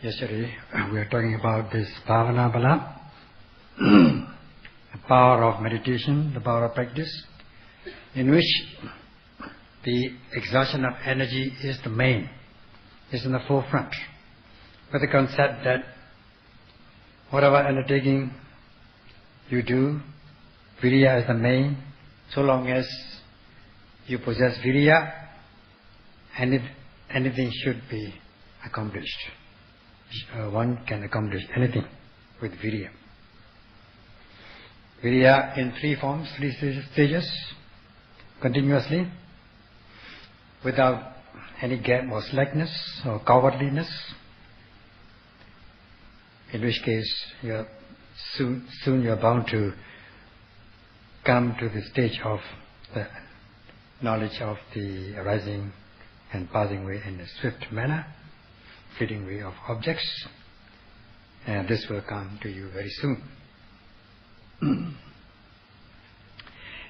Yesterday we are talking about this bhavana bala, the power of meditation, the power of practice, in which the exhaustion of energy is the main, is in the forefront. With the concept that whatever undertaking you do, virya is the main. So long as you possess virya, anything should be accomplished. One can accomplish anything with virya. Virya in three forms, three stages, continuously, without any gap or slackness or cowardliness, in which case soon you are bound to come to the stage of the knowledge of the arising and passing away in a swift manner, fleeting way of objects, and this will come to you very soon.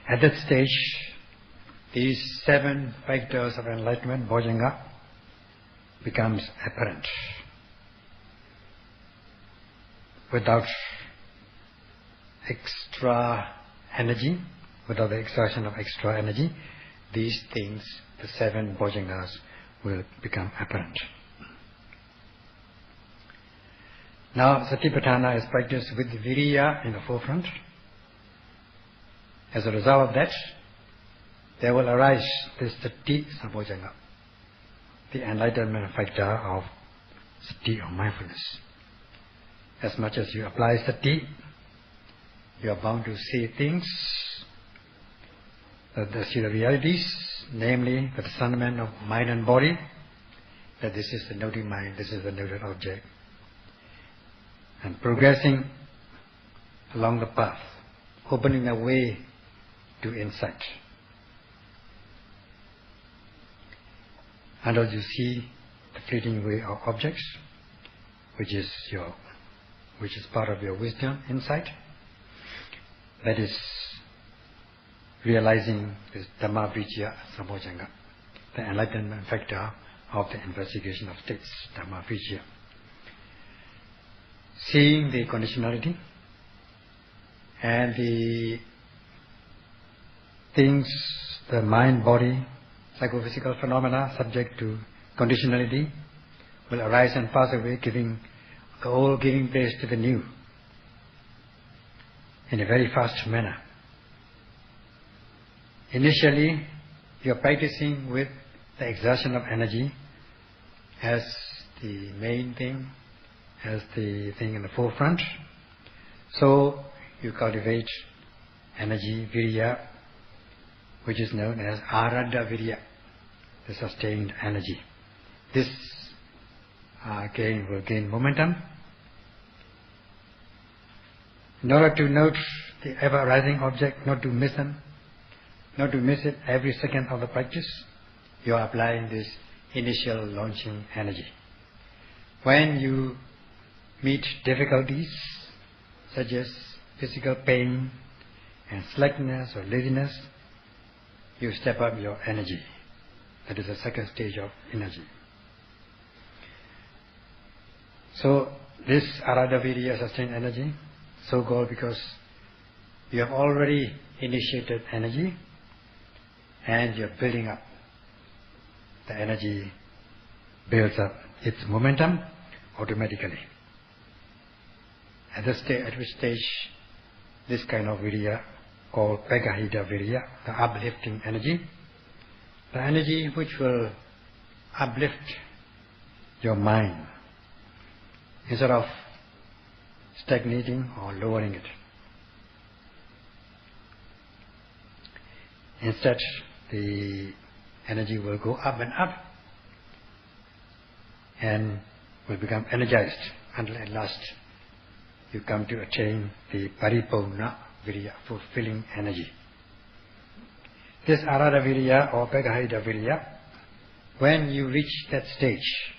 At that stage, these 7 factors of enlightenment, bojjhanga, becomes apparent. Without extra energy, without the exertion of extra energy, these things, the 7 bojjhangas, will become apparent. Now, Satipatthana is practiced with virya in the forefront. As a result of that, there will arise this sati sabojjhanga, the enlightenment factor of sati or mindfulness. As much as you apply sati, you are bound to see things, see the realities, namely the discernment of mind and body, that this is the noting mind, this is the noted object, and progressing along the path, opening the way to insight. Until you see the fleeting way of objects, which is part of your wisdom, insight, that is realizing this Dhamma Vijaya Sambojjhanga, the enlightenment factor of the investigation of states, Dhamma Vijaya. Seeing the conditionality and the things, the mind, body, psychophysical phenomena subject to conditionality will arise and pass away, giving the old giving place to the new in a very fast manner. Initially, you are practicing with the exertion of energy as the main thing, as the thing in the forefront. So you cultivate energy, virya, which is known as aradha virya, the sustained energy. This will gain momentum. In order to note the ever-arising object, not to miss them, not to miss it every second of the practice, you are applying this initial launching energy. When you meet difficulties such as physical pain and slackness or laziness, you step up your energy. That is the second stage of energy. So this aradha virya, sustained energy, so called because you have already initiated energy and you are building up. The energy builds up its momentum automatically. At which stage this kind of virya, called pegahita virya, the uplifting energy, the energy which will uplift your mind instead of stagnating or lowering it. Instead, the energy will go up and up and will become energized until at last you come to attain the paripurna virya, fulfilling energy. This aradha virya or pegahita virya, when you reach that stage,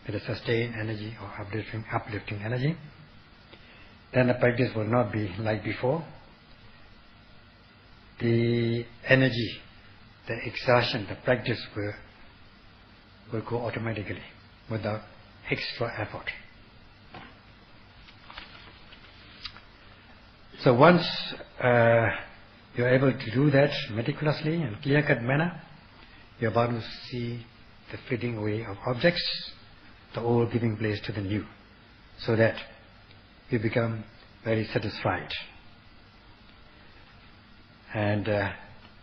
with a sustained energy or uplifting energy, then the practice will not be like before. The energy, the exertion, the practice will go automatically without extra effort. So once you're able to do that meticulously and clear-cut manner, you're about to see the fading away of objects, the old giving place to the new, so that you become very satisfied, and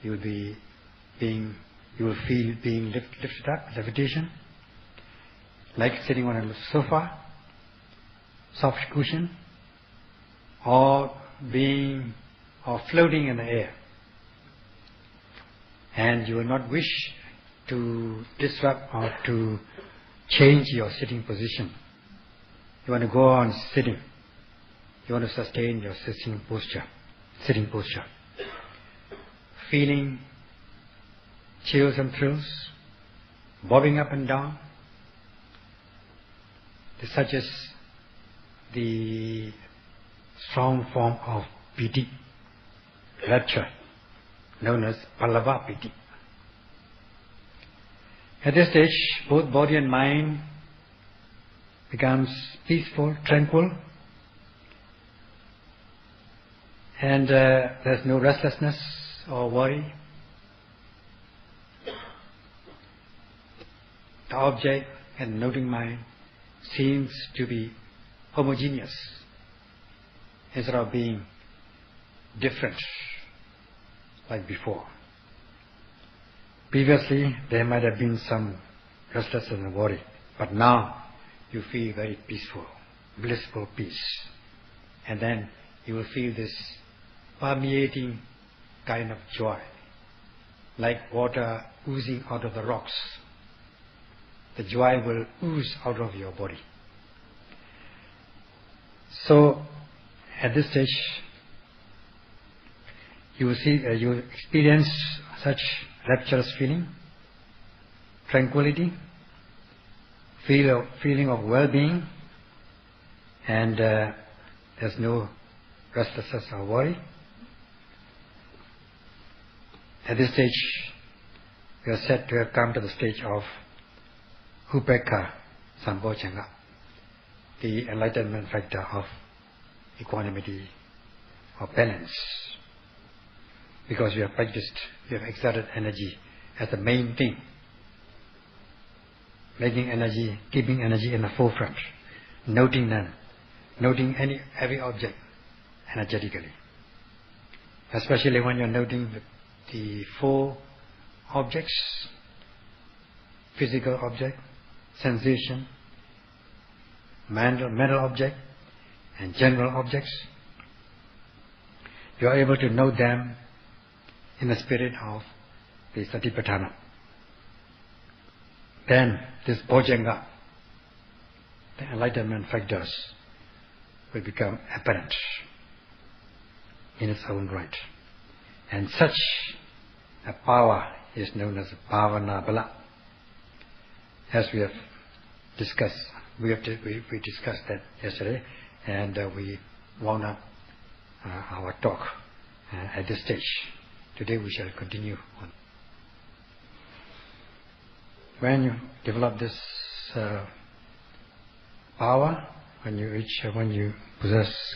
you will feel being lifted up, levitation, like sitting on a sofa, soft cushion, or floating in the air. And you will not wish to disrupt or to change your sitting position. You want to go on sitting. You want to sustain your sitting posture. Feeling chills and thrills, bobbing up and down. This suggests the strong form of piti, rapture, known as Pallava piti. At this stage, both body and mind becomes peaceful, tranquil, and there's no restlessness or worry. The object and noting mind seems to be homogeneous instead of being different like before. Previously, there might have been some restlessness and worry, but now you feel very peaceful, blissful peace. And then you will feel this permeating kind of joy, like water oozing out of the rocks. The joy will ooze out of your body. So, at this stage, you will experience such rapturous feeling, tranquility, feeling of well-being, and there's no restlessness or worry. At this stage, we are said to have come to the stage of Upekkha Sambhojjhanga, the enlightenment factor of equanimity or balance. Because we have practiced, we have exerted energy as the main thing, making energy, keeping energy in the forefront, noting them, noting every object energetically. Especially when you're noting the four objects, physical object, sensation, mental object, and general objects. You are able to note them in the spirit of the Satipatthana. Then this Bhojjhanga, the enlightenment factors, will become apparent in its own right. And such a power is known as Bhavana Bala. As we have discussed, we discussed that yesterday, and we wound up our talk at this stage. Today we shall continue on. When you develop this power, when you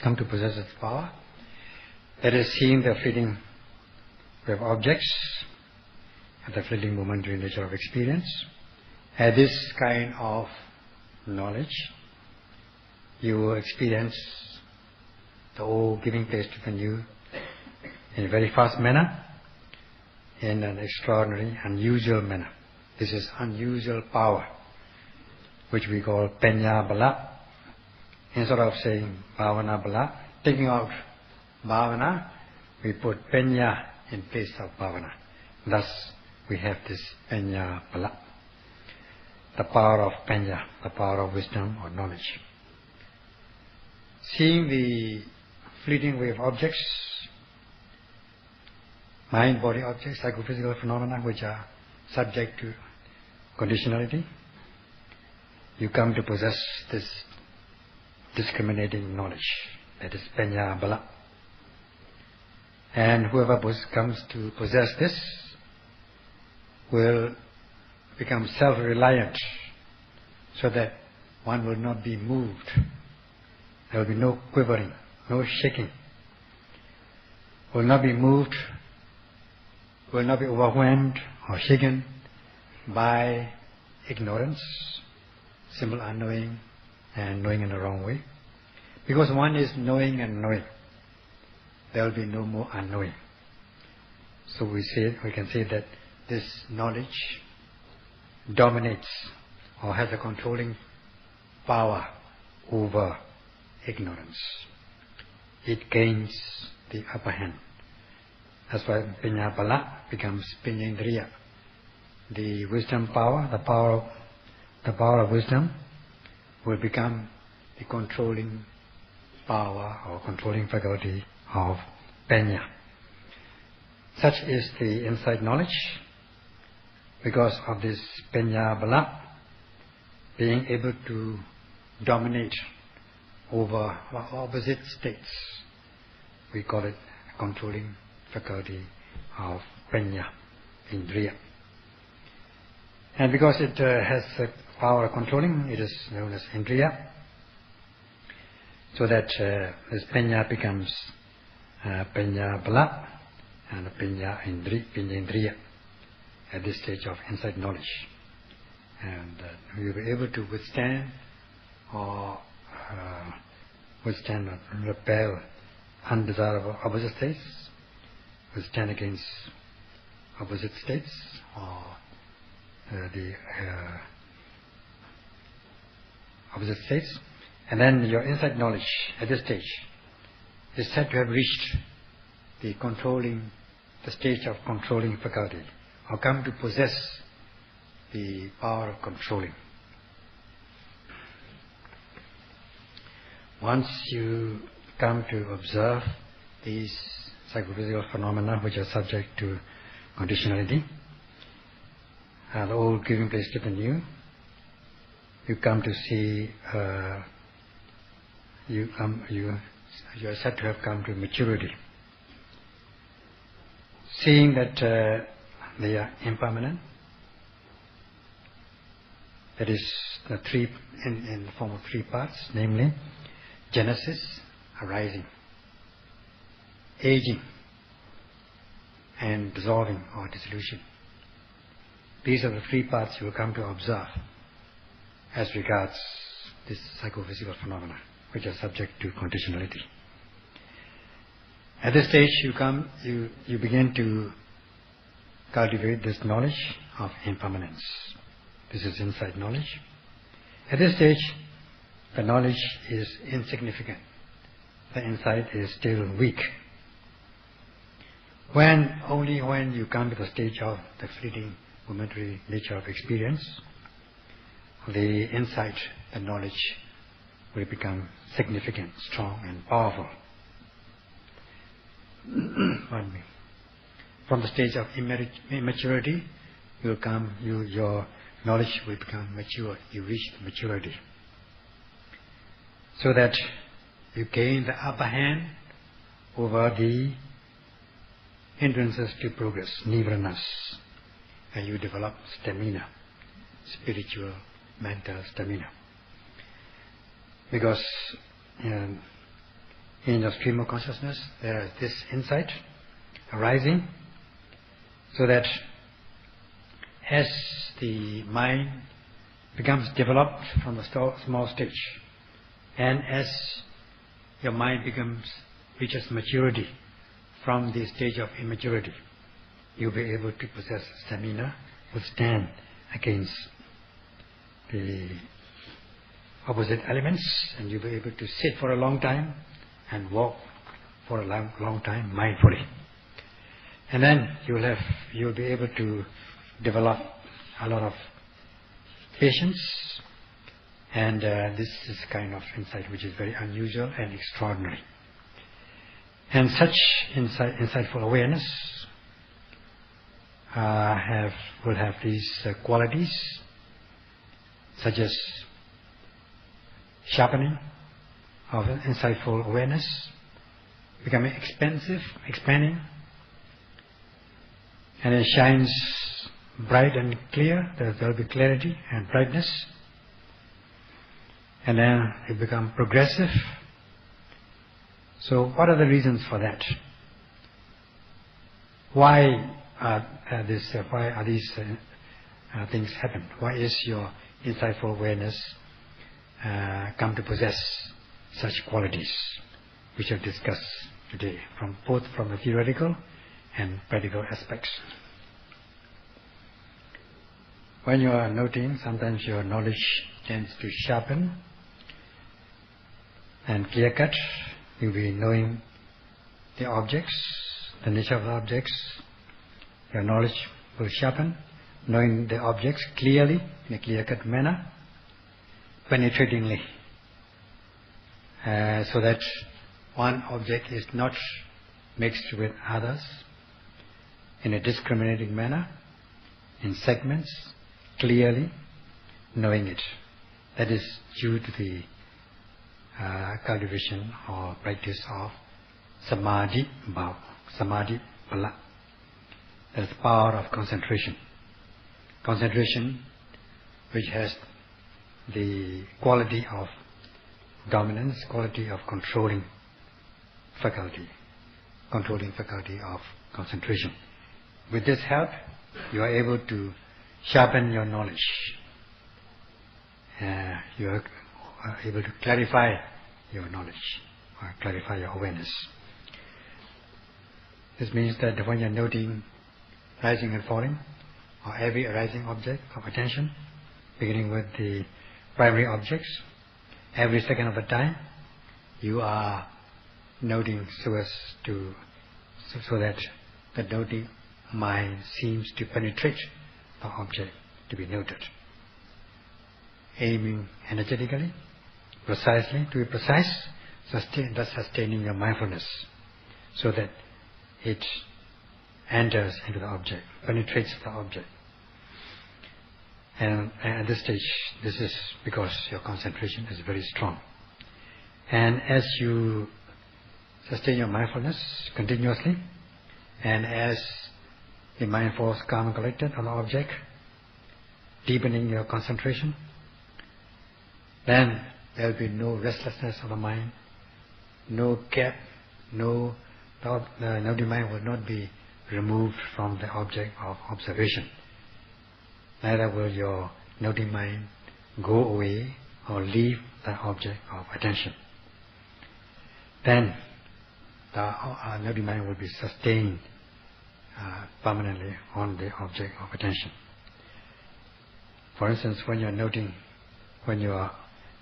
come to possess its power, that is seeing the fleeting of objects and the fleeting momentary nature of experience. At this kind of knowledge, you will experience the old giving place to the new in a very fast manner, in an extraordinary, unusual manner. This is unusual power, which we call Panya Bala. Instead of saying Bhavana Bala, taking out Bhavana, we put Panya in place of Bhavana. Thus, we have this Panya Bala, the power of Panya, the power of wisdom or knowledge. Seeing the fleeting way of objects, mind, body objects, psychophysical phenomena which are subject to conditionality, you come to possess this discriminating knowledge, that is Panya Bala. And whoever comes to possess this will become self-reliant, so that one will not be moved. There will be no quivering, no shaking. will not be moved, will not be overwhelmed or shaken by ignorance, simple unknowing and knowing in the wrong way. Because one is knowing and knowing, there will be no more unknowing. So we can say that this knowledge dominates or has a controlling power over ignorance. It gains the upper hand. That's why Pinya Bala becomes Pinya Indriya. The wisdom power, the power of wisdom will become the controlling power or controlling faculty of Panya. Such is the insight knowledge. Because of this Panya Bala being able to dominate over opposite states, we call it controlling faculty of Panya, Indriya. And because it has the power of controlling, it is known as Indriya. So that this Panya becomes Panya Bala and Panya Indriya at this stage of insight knowledge. And we will be able to withstand or repel undesirable opposite states, withstand against opposite states or the opposite states. And then your insight knowledge at this stage is said to have reached the stage of controlling faculty, or come to possess the power of controlling. Once you come to observe these psychophysical phenomena which are subject to conditionality, the old giving place to the new, you come to see, you are said to have come to maturity. Seeing that they are impermanent, that is the three in the form of three parts, namely genesis, arising, aging, and dissolving or dissolution. These are the three parts you will come to observe as regards this psychophysical phenomena which are subject to conditionality. At this stage you begin to cultivate this knowledge of impermanence. This is insight knowledge. At this stage the knowledge is insignificant. The insight is still weak. Only when you come to the stage of the fleeting momentary nature of experience, the insight, the knowledge will become significant, strong and powerful. Pardon me. From the stage of immaturity, your knowledge will become mature. You reach maturity. So that you gain the upper hand over the hindrances to progress, nivranas, and you develop stamina, spiritual, mental stamina. Because in your stream of consciousness there is this insight arising, so that as the mind becomes developed from a small stage, and as your mind reaches maturity from the stage of immaturity, you'll be able to possess stamina, withstand against the opposite elements, and you'll be able to sit for a long time and walk for a long time mindfully. And then you'll be able to develop a lot of patience, and this is kind of insight which is very unusual and extraordinary. And such insightful awareness will have these qualities, such as sharpening of insightful awareness, becoming expanding, and it shines bright and clear. There will be clarity and brightness, and then it becomes progressive. So what are the reasons for that? why are these things happen? Why is your insightful awareness come to possess such qualities, which I've discussed today, both from the theoretical and practical aspects? When you are noting, sometimes your knowledge tends to sharpen and clear cut. You'll be knowing the objects, the nature of the objects. Your knowledge will sharpen, knowing the objects clearly, in a clear-cut manner, penetratingly, so that one object is not mixed with others in a discriminating manner, in segments, clearly knowing it. That is due to the cultivation or practice of samadhi bhava, samadhi bhala. That is the power of concentration. Concentration which has the quality of dominance, quality of controlling faculty of concentration. With this help, you are able to sharpen your knowledge. You are able to clarify your knowledge, or clarify your awareness. This means that when you are noting rising and falling, or every arising object of attention, beginning with the primary objects, every second of the time, you are noting so that the noting mind seems to penetrate the object to be noted, aiming energetically, precisely, to be precise, thus sustaining your mindfulness, so that it enters into the object, penetrates the object. And at this stage, this is because your concentration is very strong. And as you sustain your mindfulness continuously, and as the mind falls calm and collected on the object, deepening your concentration, then there will be no restlessness of the mind, no gap, the mind will not be removed from the object of observation. Neither will your noting mind go away or leave the object of attention. Then the noting mind will be sustained permanently on the object of attention. For instance, when you are noting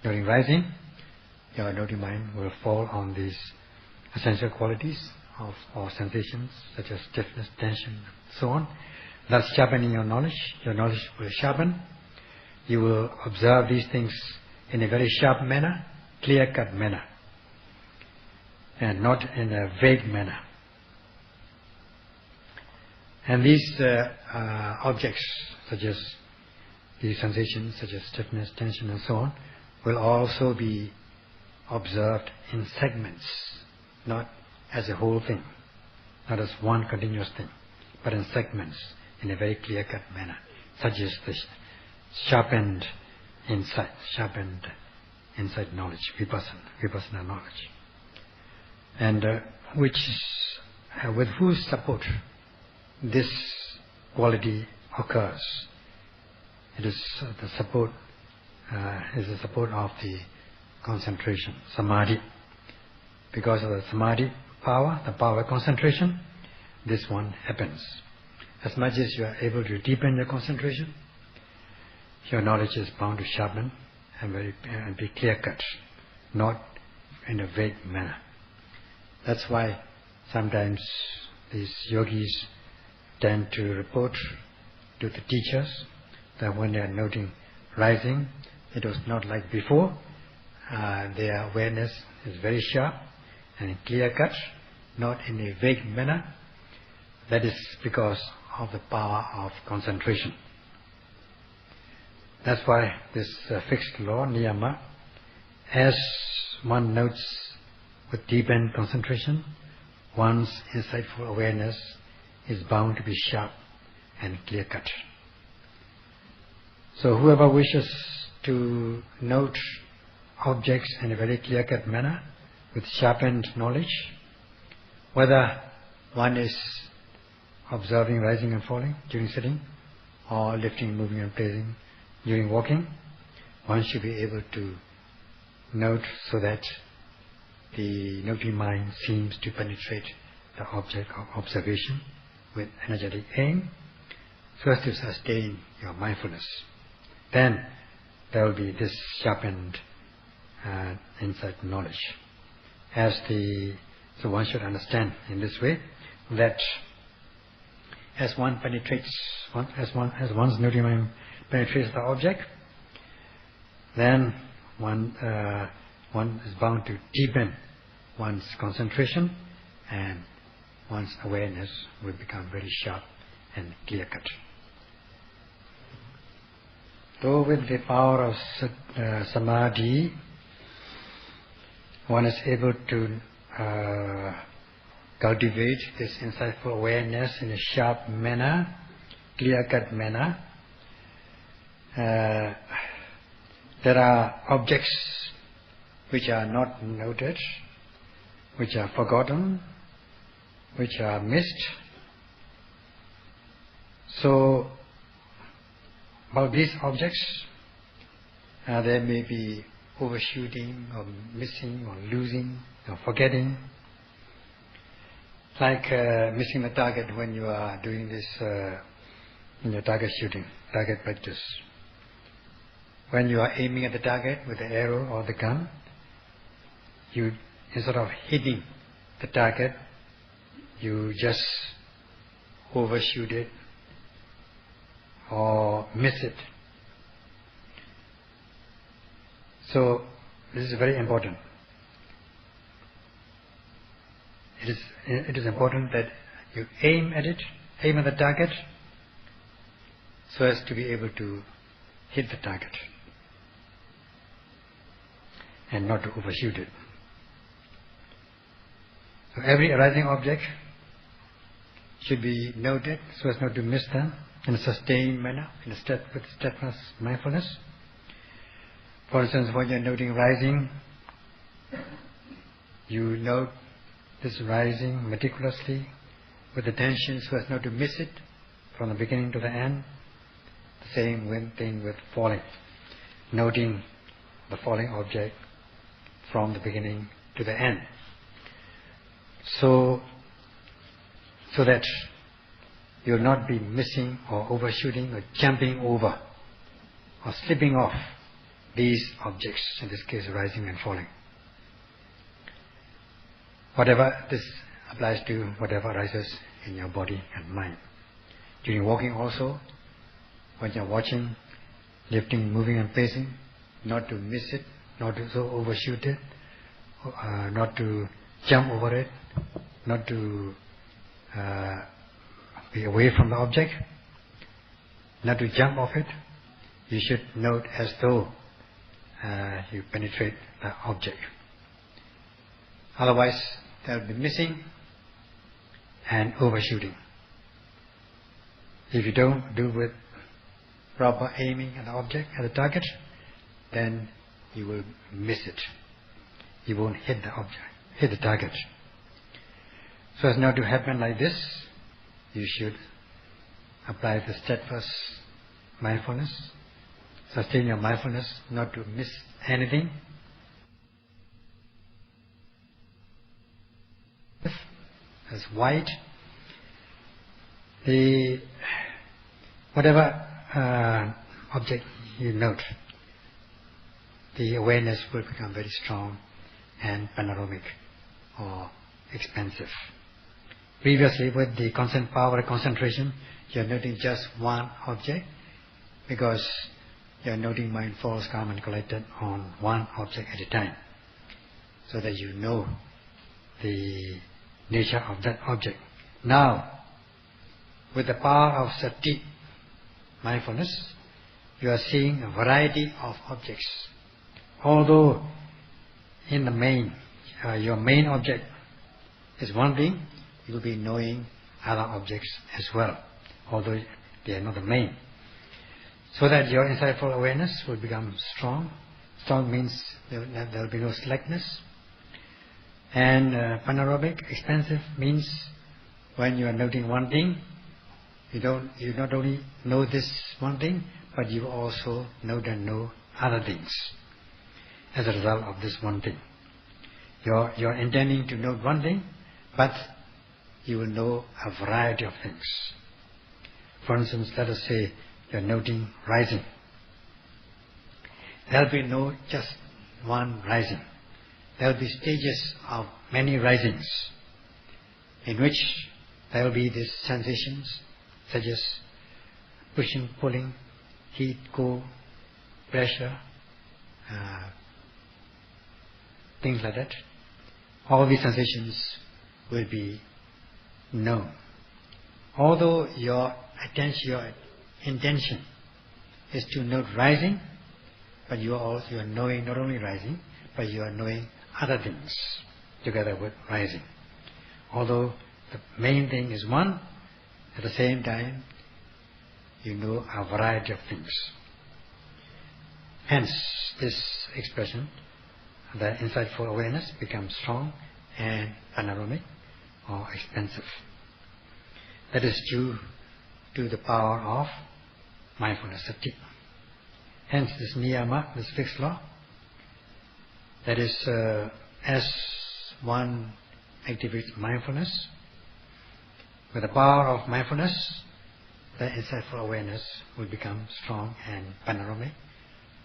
rising, your noting mind will fall on these essential qualities of all sensations such as stiffness, tension, and so on. Thus sharpening your knowledge will sharpen. You will observe these things in a very sharp manner, clear-cut manner, and not in a vague manner. And these objects, such as these sensations, such as stiffness, tension, and so on, will also be observed in segments, not as a whole thing, not as one continuous thing, but in segments, in a very clear-cut manner, such as the sharpened insight knowledge, vipassana knowledge, and with whose support this quality occurs. It is the support of the concentration, samadhi. Because of the samadhi power, the power of concentration, this one happens. As much as you are able to deepen your concentration, your knowledge is bound to sharpen and be clear-cut, not in a vague manner. That's why sometimes these yogis tend to report to the teachers that when they are noting rising, it was not like before. Their awareness is very sharp and clear-cut, not in a vague manner. That is because of the power of concentration. That's why this fixed law, niyama, as one notes with deepened concentration, one's insightful awareness is bound to be sharp and clear-cut. So whoever wishes to note objects in a very clear-cut manner, with sharpened knowledge, whether one is observing rising and falling during sitting, or lifting, moving and placing during walking, one should be able to note so that the noting mind seems to penetrate the object of observation with energetic aim, so as to sustain your mindfulness. Then there will be this sharpened insight knowledge. So one should understand in this way that as one penetrates, as one's noting mind penetrates the object, then one is bound to deepen one's concentration, and one's awareness will become very sharp and clear-cut. Though with the power of samadhi, one is able to cultivate this insightful awareness in a sharp manner, clear-cut manner. There are objects which are not noted, which are forgotten, which are missed. So, about these objects, there may be overshooting or missing or losing or forgetting. Like missing the target when you are doing this in your target shooting, target practice. When you are aiming at the target with the arrow or the gun, you, instead of hitting the target, you just overshoot it or miss it. So this is very important. It is important that you aim at it, aim at the target, so as to be able to hit the target and not to overshoot it. So every arising object should be noted so as not to miss them in a sustained manner, with steadfast mindfulness. For instance, when you're noting rising, you note this rising meticulously with attention so as not to miss it from the beginning to the end. The same thing with falling, noting the falling object from the beginning to the end. So that you'll not be missing or overshooting or jumping over or slipping off these objects, in this case rising and falling. Whatever this applies to, whatever arises in your body and mind. During walking also, when you're watching, lifting, moving and placing, not to miss it, not to so overshoot it, not to jump over it, not to be away from the object, not to jump off it. You should note as though you penetrate the object. Otherwise, there will be missing and overshooting. If you don't do with proper aiming at the object, at the target, then you will miss it. You won't hit the object, hit the target. So as not to happen like this, you should apply the steadfast mindfulness, sustain your mindfulness, not to miss anything. As white, whatever object you note, the awareness will become very strong and panoramic or expansive. Previously, with the power of concentration, you are noting just one object, because you are noting mind falls calm and collected on one object at a time, so that you know the nature of that object. Now, with the power of sati, mindfulness, you are seeing a variety of objects. Although in the main, your main object is one thing, you will be knowing other objects as well, although they are not the main. So that your insightful awareness will become strong. Strong means there will be no slackness. And panoramic, expansive, means when you are noting one thing, You not only know this one thing, but you also know other things as a result of this one thing. You're intending to know one thing, but you will know a variety of things. For instance, let us say you're noting rising. There will be no just one rising. There will be stages of many risings, in which there will be these sensations such as pushing, pulling, heat, cold, pressure, things like that. All these sensations will be known. Although your intention is to note rising, but you are knowing not only rising, but you are knowing other things together with rising. Although the main thing is one, at the same time you know a variety of things. Hence this expression, the insightful awareness, becomes strong and panoramic or expansive. That is due to the power of mindfulness, sati. Hence this niyama, this fixed law, that is, as one activates mindfulness, with the power of mindfulness, the insightful awareness will become strong and panoramic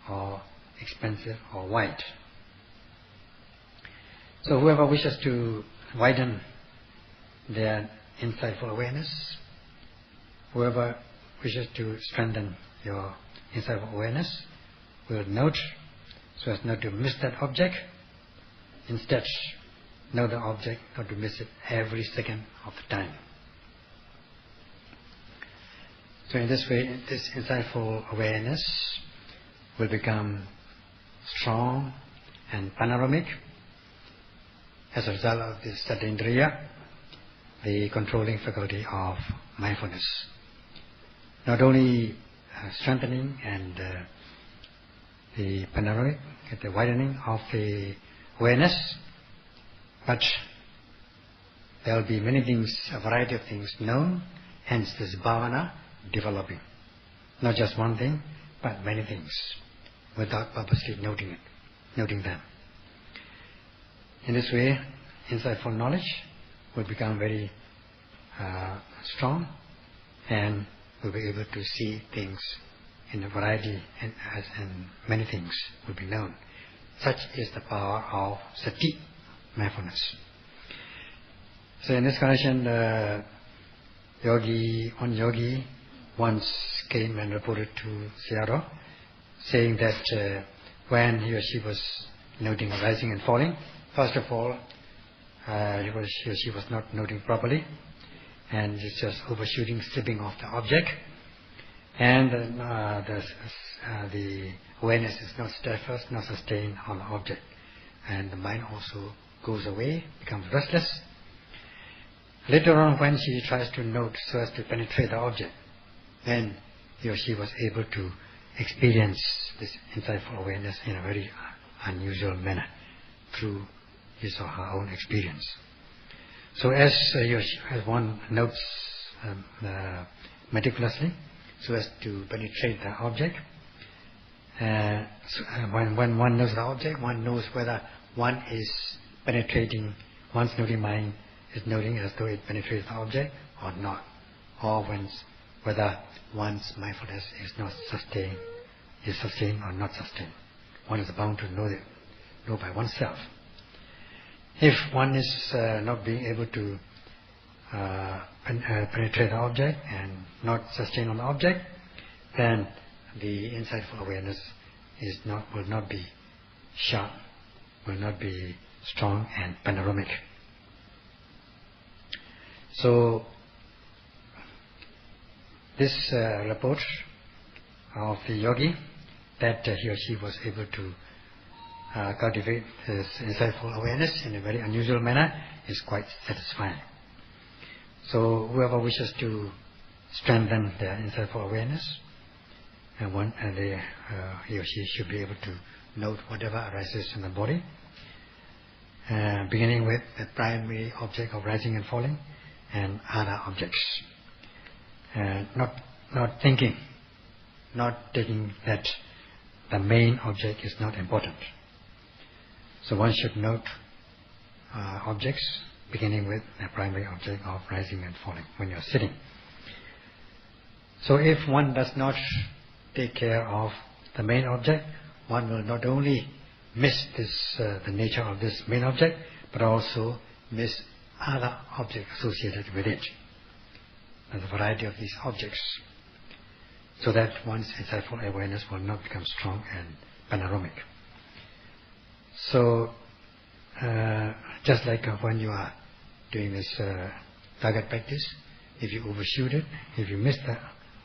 or expansive or wide. So whoever wishes to widen their insightful awareness, whoever wishes to strengthen your insightful awareness, will note so as not to miss that object. Instead, know the object, not to miss it every second of the time. So in this way, this insightful awareness will become strong and panoramic as a result of this satindriya, the controlling faculty of mindfulness. Not only strengthening and the panoramic, the widening of the awareness, but there will be many things, a variety of things known, hence this bhavana developing. Not just one thing, but many things, without purposely noting them. In this way, insightful knowledge will become very strong, and will be able to see things in a variety, and many things will be known. Such is the power of sati, mindfulness. So in this connection, one yogi once came and reported to Sayadaw, saying that when he or she was noting rising and falling, first of all, he or she was not noting properly, and it's just overshooting, slipping off the object, and the awareness is not steadfast, not sustained on the object, and the mind also goes away, becomes restless. Later on, when she tries to note so as to penetrate the object, then he or she was able to experience this insightful awareness in a very unusual manner through his or her own experience. So as one notes meticulously so as to penetrate the object, when one knows the object, one knows whether one is penetrating, one's noting mind is noting as though it penetrates the object or not, or whether one's mindfulness is sustained or not sustained. One is bound to know by oneself. If one is not being able to penetrate the object and not sustain on the object, then the insightful awareness will not be sharp, will not be strong and panoramic. So this report of the yogi, that he or she was able to cultivate this insightful awareness in a very unusual manner, is quite satisfying. So whoever wishes to strengthen their insightful awareness, he or she should be able to note whatever arises in the body, beginning with the primary object of rising and falling, and other objects. not thinking, not taking that the main object is not important. So one should note objects beginning with the primary object of rising and falling when you're sitting. So if one does not take care of the main object, one will not only miss the nature of this main object, but also miss other objects associated with it. And the variety of these objects, so that one's insightful awareness will not become strong and panoramic. So, just like when you are doing this target practice, if you overshoot it, if you miss the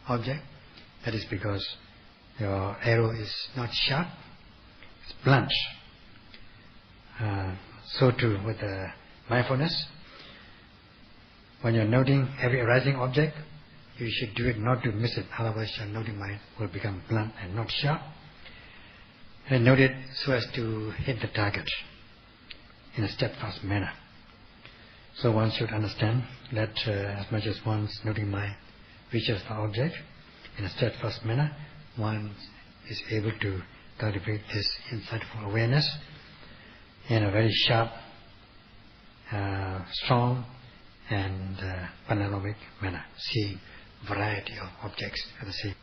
object, that is because your arrow is not sharp, it's blunt. So too with the mindfulness. When you're noting every arising object, you should do it not to miss it, otherwise your noting mind will become blunt and not sharp. And note it so as to hit the target in a steadfast manner. So one should understand that as much as one's noting mind reaches the object in a steadfast manner, one is able to cultivate this insightful awareness in a very sharp, strong and panoramic manner, seeing variety of objects at the same.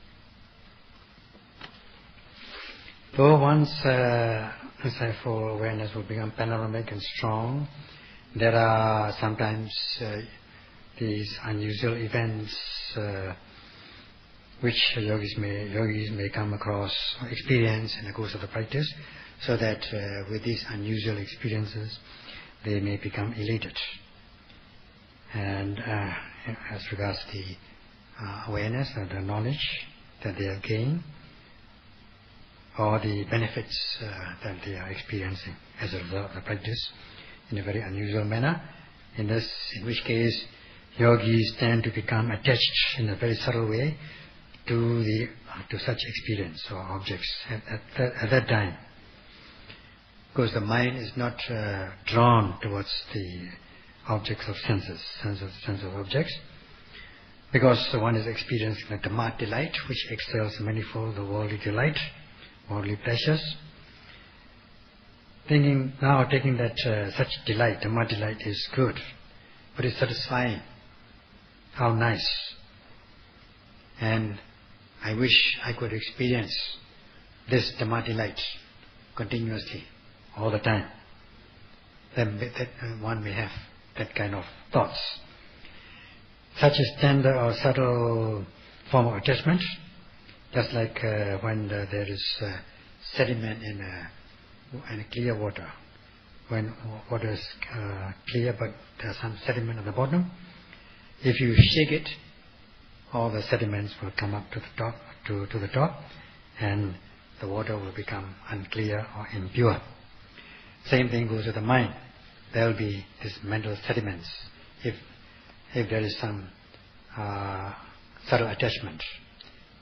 Though one's insightful awareness will become panoramic and strong, there are sometimes these unusual events which yogis may come across or experience in the course of the practice, so that with these unusual experiences they may become elated. And as regards the awareness or the knowledge that they have gained, or the benefits that they are experiencing as a result of the practice in a very unusual manner, in which case yogis tend to become attached in a very subtle way to such experience or objects at that time, because the mind is not drawn towards the objects of sense of objects, because one is experiencing the Dhamma delight, which excels manifold the worldly delight, worldly pleasures. Taking that such delight, Dhamma delight, is good, but it's satisfying. How nice! And I wish I could experience this Dhamma delight continuously, all the time. Then one may have that kind of thoughts. Such a tender or subtle form of attachment, just like when there is sediment in a clear water. When water is clear but there is some sediment at the bottom, if you shake it, all the sediments will come up to the top, and the water will become unclear or impure. Same thing goes with the mind. There will be these mental sediments. If there is some subtle attachment,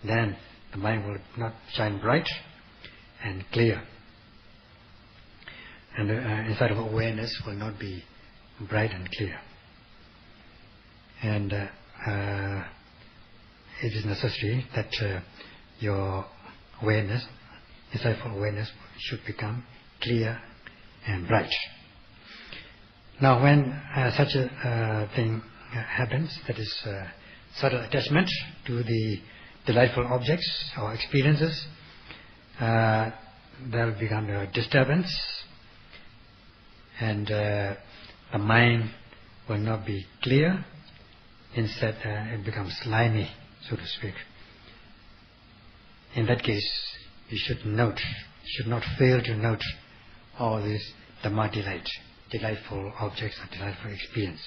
then the mind will not shine bright and clear, and inside of awareness will not be bright and clear. And it is necessary that your awareness, insightful awareness, should become clear and bright. Now when such a thing happens, that is subtle attachment to the delightful objects or experiences, there will become a disturbance, and the mind will not be clear. Instead it becomes slimy, so to speak. In that case, you should not fail to note all these Dhamma delight, delightful objects or delightful experience.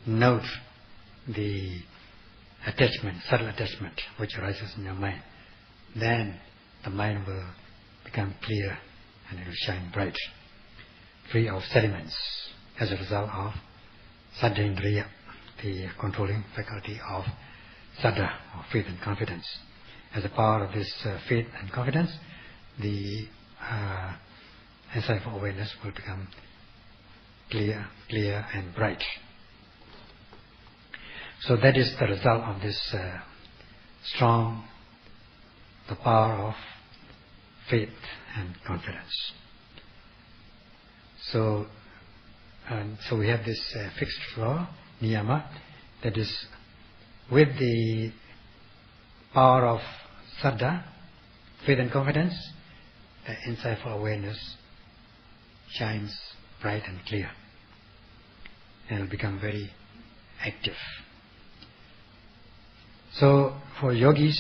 Note the attachment, subtle attachment which arises in your mind. Then the mind will become clear and it will shine bright, free of sediments, as a result of saddhendriya, the controlling faculty of saddha, or faith and confidence. As a part of this faith and confidence, the insightful awareness will become clear and bright. So that is the result of this the power of faith and confidence. So we have this fixed law, niyama, that is with the power of saddha, faith and confidence, the insightful awareness shines bright and clear and will become very active. So for yogis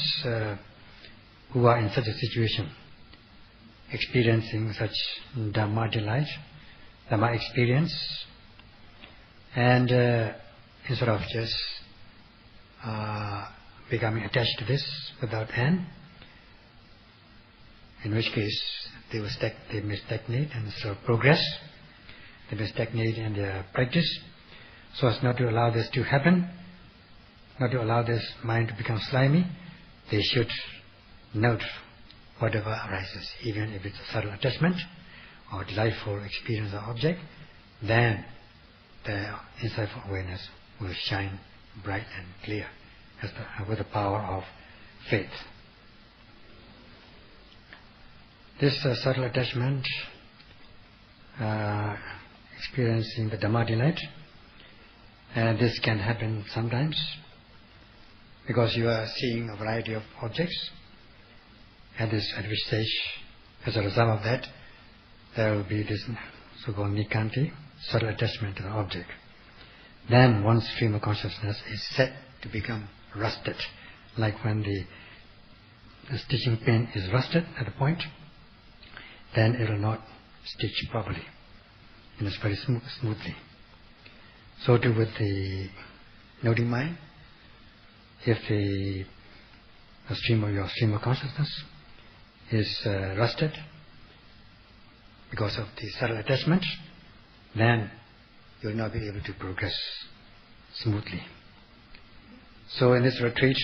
who are in such a situation, experiencing such Dhamma delight, Dhamma experience, and instead of just becoming attached to this without end, in which case they may stagnate and instead of progress, they may stagnate in their practice, so as not to allow this to happen, not to allow this mind to become slimy. They should note whatever arises, even if it's a subtle attachment or delightful experience of object, then the insightful awareness will shine bright and clear with the power of faith. This subtle attachment, experiencing the Dhamma delight, this can happen sometimes because you are seeing a variety of objects at which stage, as a result of that, there will be this so-called nikanti, subtle attachment to the object. Then one stream of consciousness is set to become rusted, like when the stitching pin is rusted at a point, then it will not stitch properly, and it's very smoothly. So too with the noting mind, if your stream of consciousness is rusted because of the subtle attachment, then you will not be able to progress smoothly. So in this retreat,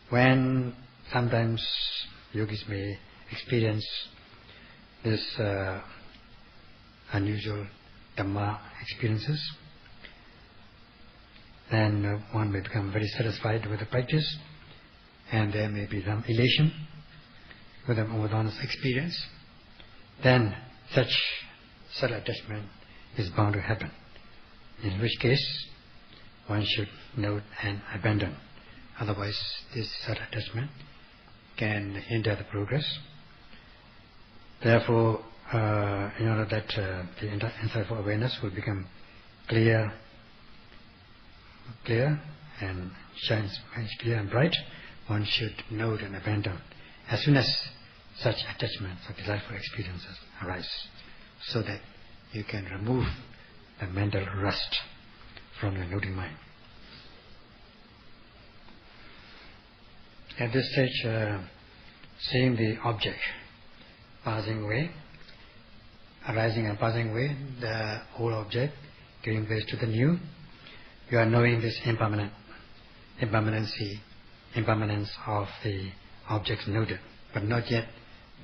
when sometimes yogis may experience this unusual Dhamma experiences, then one may become very satisfied with the practice, and there may be some elation with one's experience. Then such subtle attachment is bound to happen, in which case one should note and abandon. Otherwise this subtle attachment can hinder the progress. Therefore, in order that the insightful awareness will become clear and shines clear and bright, one should note and abandon as soon as such attachments or delightful experiences arise, so that you can remove the mental rust from your noting mind. At this stage, seeing the object passing away, arising and passing away, the old object giving place to the new, you are knowing this impermanence of the objects noted, but not yet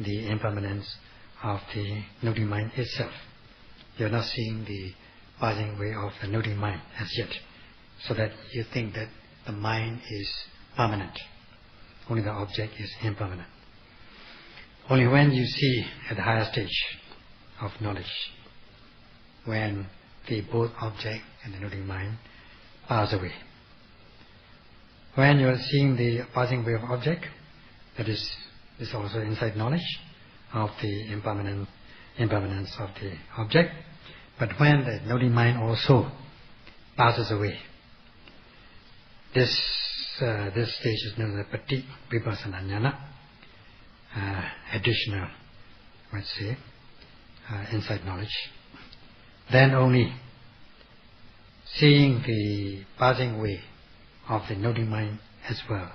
the impermanence of the noting mind itself. You are not seeing the passing away of the noting mind as yet, so that you think that the mind is permanent, only the object is impermanent. Only when you see at the higher stage of knowledge, when the both object and the noting mind pass away, when you are seeing the passing away of object, that is also inside knowledge of the impermanence of the object. But when the noting mind also passes away, this stage is known as Pati Vipassana Jnana, additional, let's say, inside knowledge. Then only seeing the passing away of the noting mind as well,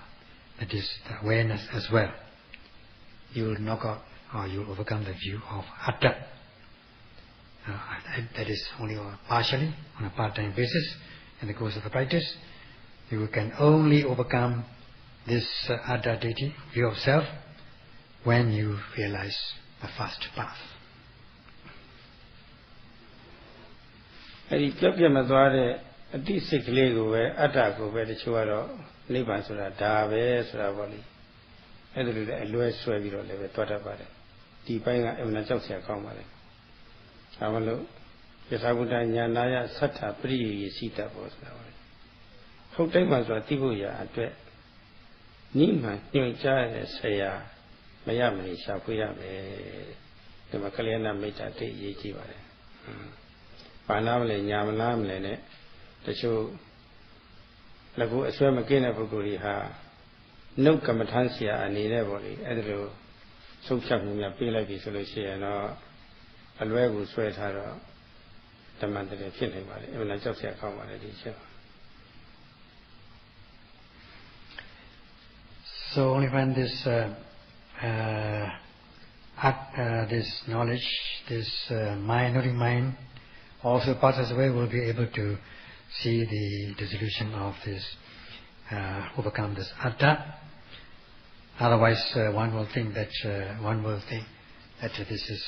that is the awareness as well, you will knock out or you will overcome the view of Atta. That is only partially, on a part-time basis in the course of the practice. You can only overcome this Atta deity, view of self, when you realize the first path. အဲဒီကြောက်ပြတ်မသွားတဲ့ a decent lego, attack over the Chuaro, Liban Sura, Dave, Suravali. I do a Louis Swagger or live at about it. Deeping in a Josia Comedy. I will look. Yes, I would Naya Sata, pretty Sita was now. How time was what Tibuya at Red. Nima, new child, say, Miami, Shapuya, the Macaliana made a day, Yeti. Panamle, Yamanamle, the show Lago, a swim again of Guriha. No Kamatansia and Nevoli, Edro, so chucking a peel like this, and a luego sweat her demanded a feeling about it, even I just say come on a teacher. So only when this this knowledge, this knowing mind also passes away, we'll be able to see the dissolution of this, overcome this atta. Otherwise, one will think that this is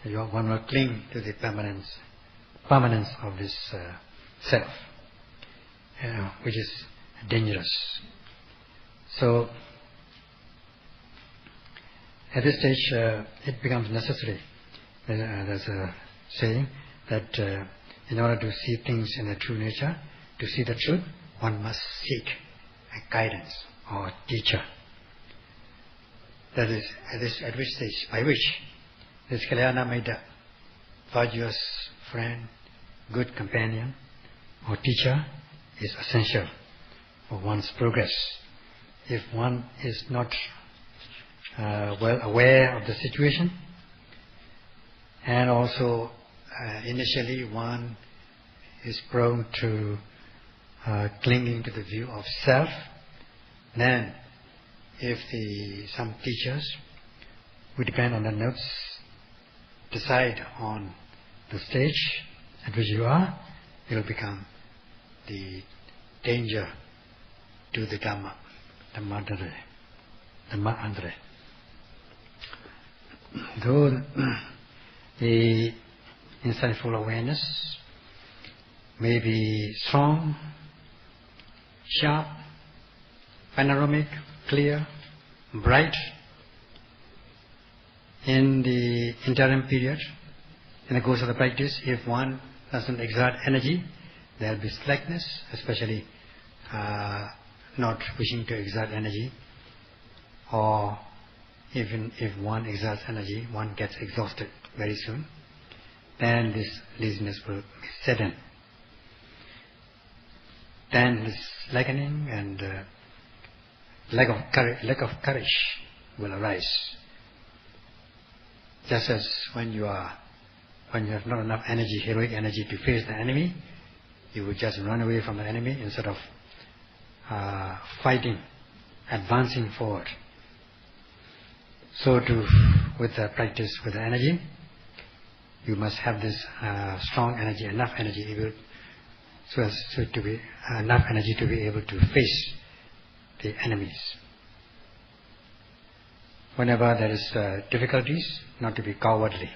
one will cling to the permanence of this self, which is dangerous. So, at this stage, it becomes necessary. There's a saying that in order to see things in their true nature, to see the truth, one must seek a guidance or teacher. That is, at which stage, by which this Kalyana Maida, virtuous friend, good companion or teacher is essential for one's progress. If one is not well aware of the situation, and also initially one is prone to clinging to the view of self, then if some teachers who depend on the notes decide on the stage at which you are, it will become the danger to the Dhamma, Dhamma Andre. Though the insightful awareness may be strong, sharp, panoramic, clear, bright, in the interim period, in the course of the practice, if one doesn't exert energy, there will be slackness, especially not wishing to exert energy, or even if one exerts energy, one gets exhausted very soon, then this laziness will set in. Then this slackening and lack of courage will arise. Just as when you have not enough energy, heroic energy to face the enemy, you would just run away from the enemy instead of fighting, advancing forward. So too, with the practice with the energy, you must have this strong energy, enough energy, enough energy to be able to face the enemies. Whenever there is difficulties, not to be cowardly.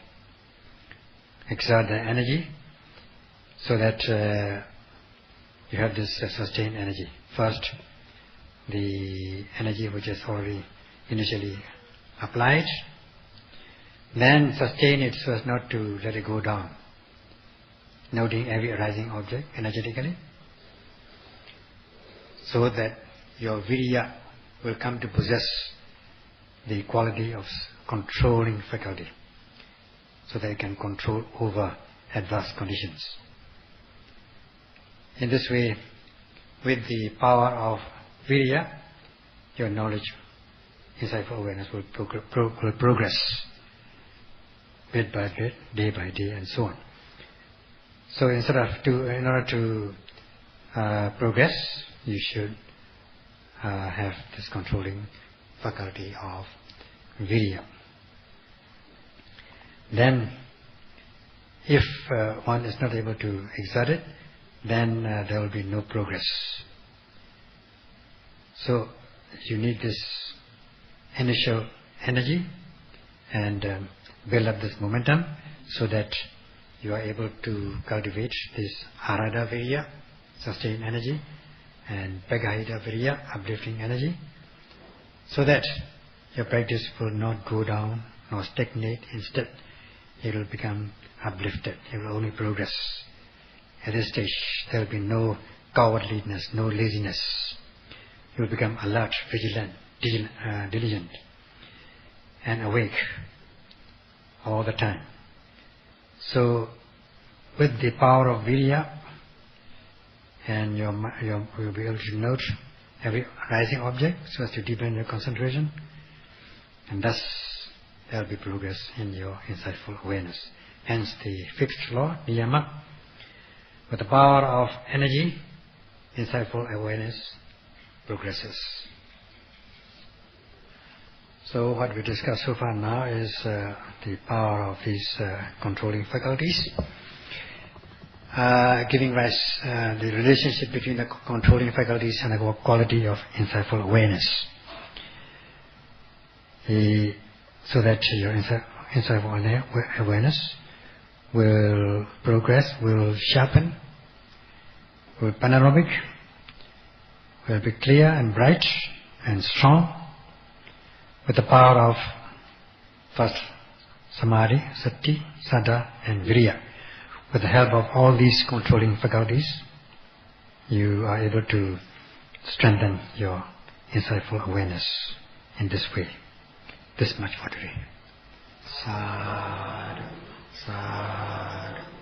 Exert the energy so that you have this sustained energy. First, the energy which is already initially applied, then sustain it so as not to let it go down, noting every arising object energetically, so that your virya will come to possess the quality of controlling faculty, so that it can control over adverse conditions. In this way, with the power of virya, your knowledge, insightful awareness will progress bit by bit, day by day, and so on. So in order to progress, you should have this controlling faculty of virya. Then, if one is not able to exert it, then there will be no progress. So you need this initial energy and build up this momentum so that you are able to cultivate this Arada Virya, sustained energy, and Pegahita Virya, uplifting energy, so that your practice will not go down nor stagnate. Instead, it will become uplifted. It will only progress. At this stage, there will be no cowardliness, no laziness. You will become alert, vigilant, diligent, and awake all the time. So, with the power of Virya, and you'll be able to note every rising object so as to deepen your concentration, and thus there will be progress in your insightful awareness. Hence the fifth law, niyama. With the power of energy, insightful awareness progresses. So what we discussed so far now is the power of these controlling faculties, giving rise the relationship between the controlling faculties and the quality of insightful awareness. So that your insightful awareness will progress, will sharpen, will be panoramic, will be clear and bright and strong, with the power of first samadhi, sati, saddha and virya. With the help of all these controlling faculties, you are able to strengthen your insightful awareness in this way. This much for today. Sadhu, sadhu.